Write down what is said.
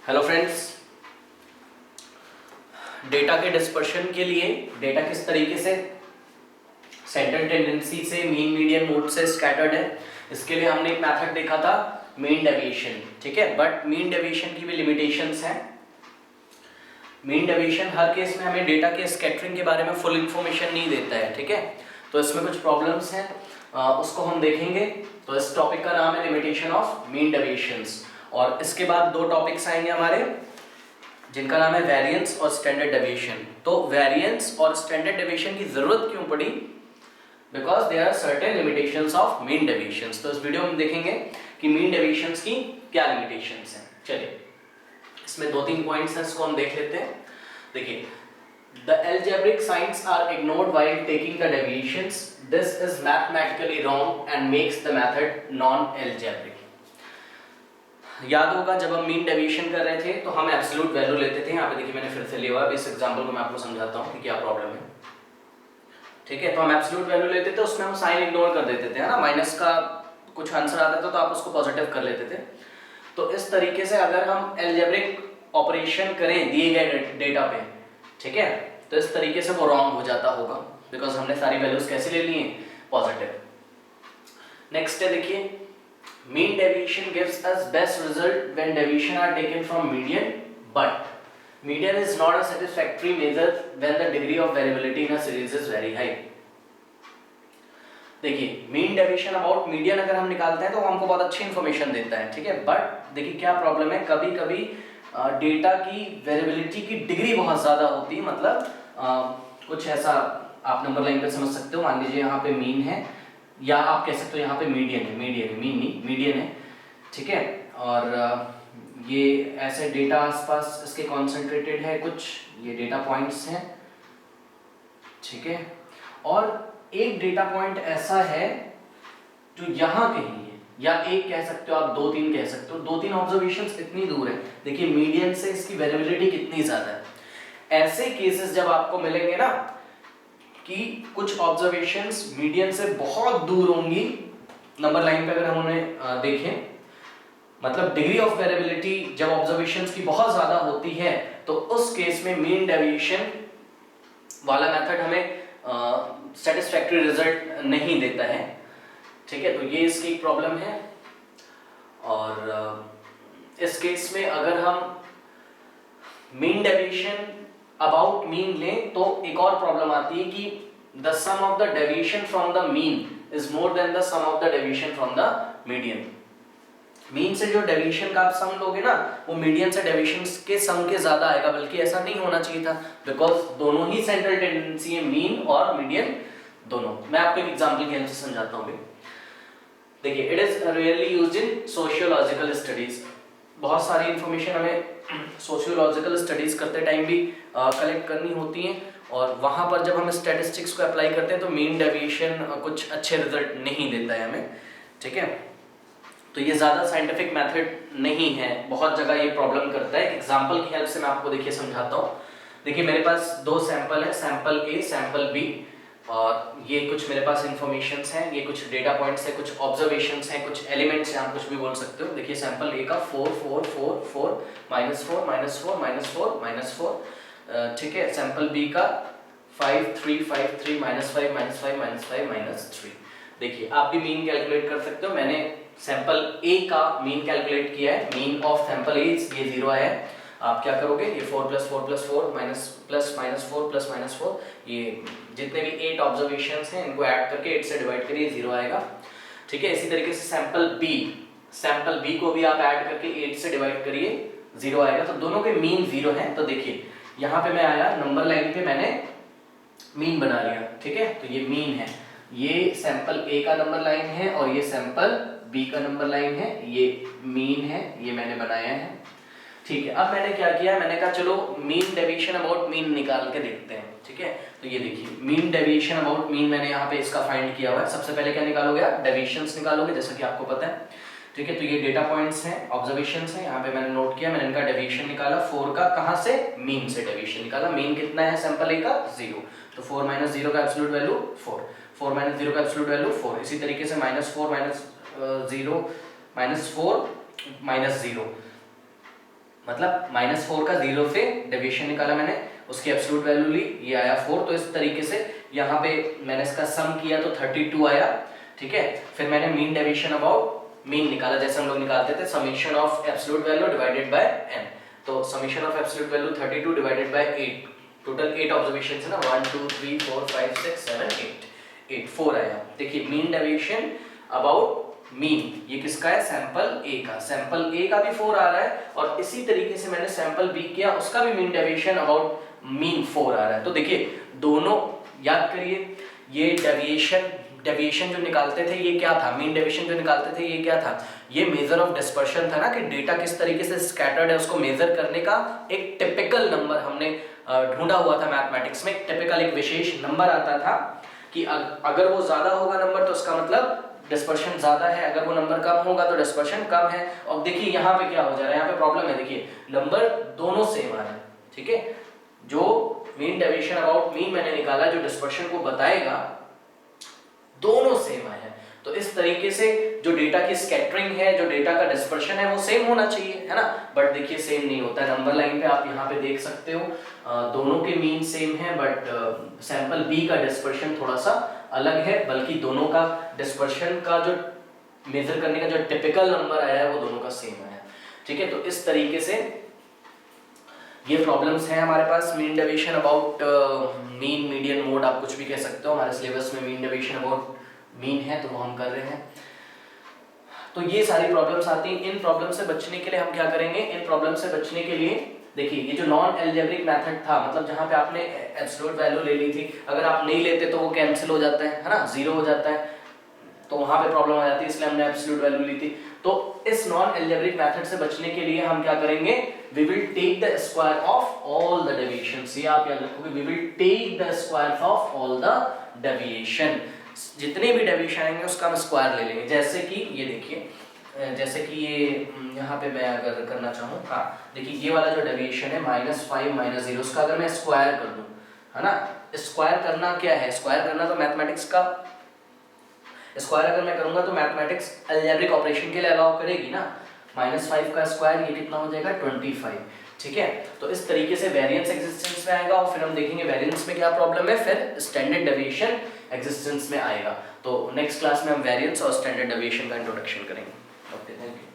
Hello friends, data के dispersion के लिए डेटा किस तरीके से सेंट्रल टेंडेंसी से, मीन, मीडियन, मोड से स्कैटर्ड है, इसके लिए हमने एक मेथड देखा था मीन डेविएशन। ठीक है, बट मीन डेविएशन की भी लिमिटेशंस हैं। मीन डेविएशन हर केस में हमें डेटा के स्कैटरिंग के बारे में फुल इंफॉर्मेशन नहीं देता है। ठीक है, तो इसमें कुछ प्रॉब्लम्स हैं, उसको हम देखेंगे। तो इस टॉपिक का नाम है लिमिटेशन ऑफ मीन डेविएशंस, और इसके बाद दो टॉपिक्स आएंगे हमारे जिनका नाम है वेरिएंस और स्टैंडर्ड डेविएशन। तो वेरिएंस और स्टैंडर्ड डेविएशन की जरूरत क्यों पड़ी? Because there are certain limitations of mean deviations. तो इस वीडियो में देखेंगे कि मीन डेविएशंस की क्या लिमिटेशंस हैं। चलिए, इसमें दो तीन पॉइंट्स हैं, इसको हम देख लेते हैं। देखिए, the algebraic signs are ignored while taking the deviations. This is mathematically wrong and makes the method non-algebraic. याद होगा जब हम मीन डेविएशन कर रहे थे तो हम एब्सोल्यूट वैल्यू लेते थे। यहाँ पे देखिए मैंने फिर से लिया हुआ है, इस एग्जांपल को मैं आपको समझाता हूँ कि क्या प्रॉब्लम है। ठीक है, तो हम एब्सोल्यूट वैल्यू लेते थे, उसमें हम साइन इग्नोर कर देते थे, है ना। माइनस का कुछ आंसर आता था तो आप उसको पॉजिटिव कर लेते थे। तो इस तरीके से अगर हम अलजेब्रिक ऑपरेशन करें दिए गए डेटा पे, ठीक है, तो इस तरीके से वो रॉन्ग हो जाता होगा, बिकॉज हमने सारी वैल्यूज कैसे ले ली हैं, पॉजिटिव। नेक्स्ट है, देखिए, mean deviation gives us best result when deviation are taken from median, but median is not a satisfactory measure when the degree of variability in a series is very high. देखिए, mean deviation about median अगर हम निकालते हैं तो वो हमको बहुत अच्छी इंफॉर्मेशन देता है। ठीक है, बट देखिए क्या प्रॉब्लम है, कभी कभी डेटा की वेरिएबिलिटी की डिग्री बहुत ज्यादा होती है। मतलब कुछ ऐसा आप नंबर लाइन पे समझ सकते हो। मान लीजिए यहाँ पे मीन है, या आप कह सकते हो यहाँ पे मीडियन है, मीन नहीं मीडियन है। ठीक है, और ये ऐसे डेटा आसपास इसके कॉन्सेंट्रेटेड है, कुछ ये डेटा पॉइंट्स हैं। ठीक है, और एक डेटा पॉइंट ऐसा है जो यहाँ कहीं है, या एक कह सकते हो आप, दो तीन कह सकते हो, दो तीन ऑब्जर्वेशंस इतनी दूर है। देखिए मीडियन से इसकी वेरिएबिलिटी कितनी ज्यादा है। ऐसे केसेस जब आपको मिलेंगे ना कि कुछ ऑब्जर्वेशंस मीडियन से बहुत दूर होंगी, नंबर लाइन पे अगर हम उन्हें देखें, मतलब डिग्री ऑफ वेरिएबिलिटी जब ऑब्जर्वेशंस की बहुत ज्यादा होती है, तो उस केस में मीन डेविएशन वाला मेथड हमें सेटिस्फैक्टरी रिजल्ट नहीं देता है। ठीक है, तो ये इसकी एक प्रॉब्लम है। और इस केस में अगर हम मीन डेविएशन अबाउट मीन लें तो एक और प्रॉब्लम आती है कि the sum of the deviation from the mean is more than the sum of the deviation from the median. Mean से जो डेविएशन का आप सम लोगे ना, वो मीडियन से डेविएशन के सम के ज्यादा आएगा, बल्कि ऐसा नहीं होना चाहिए था, बिकॉज दोनों ही सेंट्रल टेंडेंसी है, मीन और मीडियन दोनों। मैं आपको एक एग्जांपल की हेल्प से समझाता हूँ। देखिए, it is really used in sociological studies. बहुत सारी इंफॉर्मेशन हमें सोशियोलॉजिकल स्टडीज करते टाइम भी कलेक्ट करनी होती है, और वहां पर जब हम स्टैटिस्टिक्स को अप्लाई करते हैं तो मीन डेविएशन कुछ अच्छे रिजल्ट नहीं देता है हमें। ठीक है, तो ये ज्यादा साइंटिफिक मेथड नहीं है, बहुत जगह ये प्रॉब्लम करता है। एग्जांपल की हेल्प से मैं आपको देखिए समझाता हूँ। देखिए मेरे पास दो सैंपल है, सैंपल ए, सैंपल बी, और ये कुछ मेरे पास इंफॉर्मेशंस हैं, ये कुछ डेटा पॉइंट्स हैं, कुछ ऑब्जर्वेशंस हैं, कुछ एलिमेंट्स हैं, आप कुछ भी बोल सकते हो। देखिए सैंपल ए का 4 4 4 4 -4 -4 -4 -4, ठीक है। सैंपल बी का 5 3 5 3 -5 -5 -5 -3। देखिए आप भी मीन कैलकुलेट कर सकते हो। मैंने सैंपल ए का मीन कैलकुलेट किया है, मीन ऑफ सैंपल ए ये 0 आया है। आप क्या करोगे, ये 4 + 4 + 4 -4 + -4, ये जितने भी 8 ऑब्जर्वेशंस हैं इनको ऐड करके 8 से डिवाइड करिए, 0 आएगा। ठीक है, इसी तरीके से सैंपल बी को भी आप ऐड करके 8 से डिवाइड करिए, 0 आएगा। तो दोनों के मीन 0 हैं। तो देखिए यहाँ पे मैं आया, नंबर लाइन पे मैंने मीन बना लिया। ठीक है, तो ये मीन है, ये सैंपल ए का नंबर लाइन है, और ये सैंपल बी का नंबर लाइन है, ये मीन है, ये मैंने बनाया है। ठीक है, अब मैंने क्या किया, मैंने कहा चलो मीन डेविएशन अबाउट मीन निकाल के देखते हैं। ठीक है, तो ये देखिए मीन डेविएशन अबाउट मीन मैंने यहाँ पे इसका फाइंड किया हुआ है। सबसे पहले क्या निकालोगे आप, डेविएशंस निकालोगे, जैसा कि आपको पता है। ठीक है, तो ये डेटा पॉइंट्स हैं, ऑब्जर्वेशंस हैं, यहाँ पे मैंने नोट किया, मैंने इनका डेविएशन निकाला 4 का, कहाँ से, मीन से डेविएशन निकाला। मीन कितना है सैंपल ए का, 0, तो 4 - 0 का एब्सोल्यूट वैल्यू 4, 4 - 0 का एब्सोल्यूट वैल्यू 4। इसी तरीके से -4 - 0 -4 -0, मतलब -4 का 0 से डेविएशन निकाला मैंने, उसकी एब्सोल्यूट वैल्यू ली, ये आया 4। तो इस तरीके से यहाँ पे मैंने इसका सम किया तो 32 आया, ठीक है। फिर मैंने मीन डेविएशन अबाउट मीन निकाला, जैसे हम लोग निकालते थे summation of absolute value divided by n। तो summation of absolute value 32 divided by 8, total 8 observations है ना, 1 2 3 4 5 6 7 8 4 आया। देखिए मीन डेविएशन अबाउट मीन, ये किसका है, सैंपल ए का। सैंपल ए का भी 4 आ रहा है, और इसी तरीके से मैंने सैंपल बी किया, उसका भी मीन डेविएशन अबाउट मीन 4 आ रहा है। तो देखिए दोनों याद करिए, ये डेविएशन जो निकालते थे ये क्या था, मीन डेविएशन जो निकालते थे ये क्या था, ये मेजर ऑफ डिस्पर्शन था ना, कि डेटा किस तरीके से स्कैटर्ड है उसको मेजर करने का एक टिपिकल नंबर हमने ढूंढा हुआ था मैथमेटिक्स में। टिपिकल एक विशेष नंबर आता था कि अगर वो ज्यादा होगा नंबर तो उसका मतलब डिस्पर्शन ज्यादा है, अगर वो नंबर कम होगा तो डिस्पर्शन कम है। और देखिए यहाँ पे क्या हो जा रहा है, यहाँ पे प्रॉब्लम है, देखिए नंबर दोनों सेम आ रहे हैं, ठीक है। जो मीन डेविएशन अबाउट मीन मैंने निकाला, जो डिस्पर्शन को बताएगा, दोनों सेम आए हैं। तो इस तरीके से जो डेटा की स्कैटरिंग है, जो डेटा का डिस्पर्शन है, वो सेम होना चाहिए, है ना। बट देखिए सेम नहीं होता है। नंबर लाइन पे आप यहाँ पे देख सकते हो दोनों के मीन सेम है, बट सैंपल बी का डिस्पर्शन थोड़ा सा अलग है, बल्कि दोनों का डिस्पर्शन का जो मेजर करने का जो टिपिकल नंबर आया है वो दोनों का सेम आया, ठीक है। तो इस तरीके से ये प्रॉब्लम्स हैं हमारे पास। Mean deviation about mean, median, mode, आप कुछ भी कह सकते हो। हमारे सिलेबस में मीन डेविएशन अबाउट मीन है, तो वो हम कर रहे हैं। तो ये सारी प्रॉब्लम्स आती हैं। इन प्रॉब्लम से बचने के लिए हम क्या करेंगे, इन प्रॉब्लम से बचने के लिए देखिए ये जो नॉन एल्जेब्रिक मेथड था, मतलब जहां पे आपने एब्सोल्यूट वैल्यू ले ली थी, अगर आप नहीं लेते तो वो कैंसिल हो जाता है ना, जीरो हो जाता है, तो वहां पे प्रॉब्लम आ जाती है, इसलिए हमने एब्सोल्यूट वैल्यू ली थी। तो इस नॉन एल्जेब्रिक मेथड से बचने के लिए हम क्या करेंगे, we will take the square of all the deviations. ये आप याद रखोगे, we will take the square of all the deviation, जितने भी डेविएशन आएंगे उसका हम स्क्वायर ले लेंगे। जैसे कि ये देखिए, जैसे कि ये यहाँ पे मैं अगर करना चाहूँ, हाँ देखिए ये वाला जो डेविएशन है -5 -0, उसका अगर मैं स्क्वायर कर दूँ, है ना। स्क्वायर करना क्या है, स्क्वायर करना तो मैथमेटिक्स का, स्क्वायर अगर मैं करूंगा तो मैथमेटिक्स अलजेब्रिक ऑपरेशन के लिए अलाउ करेगी ना। -5 का स्क्वायर ये कितना हो जाएगा, 25, ठीक है। तो इस तरीके से वेरिएंस एग्जिस्टेंस में आएगा, और फिर हम देखेंगे वेरिएंस में क्या प्रॉब्लम है, फिर स्टैंडर्ड डेविएशन एग्जिस्टेंस में आएगा। तो नेक्स्ट क्लास में हम वेरिएंस और स्टैंडर्ड डेविएशन का इंट्रोडक्शन करेंगे। Okay, thank you.